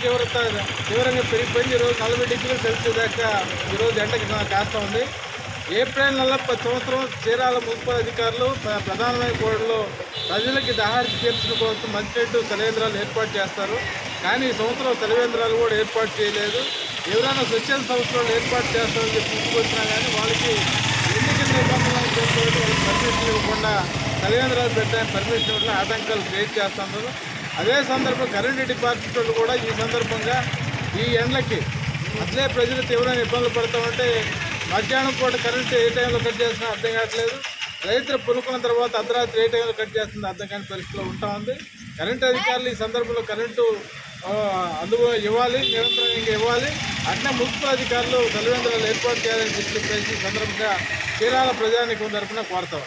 తీవ్రంగా పెరిగిపోయింది. ఈరోజు 40 డిగ్రీల సెల్సియస్ దాకా ఈరోజు ఎండకి కాస్తా ఉంది. ఏప్రిల్ నెల ప్రతి సంవత్సరం చీరాల మున్సిపల్ అధికారులు ప్రధానమైన కోడలో ప్రజలకి దాహార్తి తీర్చడం కోసం మంచినీటి చలివేంద్రాలు ఏర్పాటు చేస్తారు. కానీ ఈ సంవత్సరం చలివేంద్రాలు కూడా ఏర్పాటు చేయలేదు. ఎవరైనా స్వచ్ఛంద సంస్థలు ఏర్పాటు చేస్తారని చెప్పి ముందుకొచ్చినా కానీ వాళ్ళకి ఎన్నికల నిబంధనలు చేసుకోవడం వాళ్ళకి పర్మిషన్ ఇవ్వకుండా చలివేంద్రాలు పెట్టడానికి పర్మిషన్ ఇవ్వడం ఆటంకాలు క్రియేట్ చేస్తున్నారు. అదే సందర్భంగా కరెంటు డిపార్ట్మెంట్ వాళ్ళు కూడా ఈ సందర్భంగా ఈ ఎండలకి అసలే ప్రజలు తీవ్రమైన ఇబ్బందులు పడతామంటే మధ్యాహ్నం పూట కరెంటు ఏ టైంలో కట్ చేస్తున్నా అర్థం కావట్లేదు. రైతులు పునుకున్న తర్వాత అర్ధరాత్రి ఏ టైంలో కట్ చేస్తుందో అర్థం కాని పరిస్థితిలో ఉంటా ఉంది. కరెంటు అధికారులు ఈ సందర్భంలో కరెంటు ఇవ్వాలి, నిరంతరంగా ఇవ్వాలి. అట్నే మున్సిపల్ అధికారులు చలివేంద్రాలు ఏర్పాటు చేయాలని చెప్పి ఈ సందర్భంగా చీరాల ప్రజానీకం తరఫున కోరుతాం.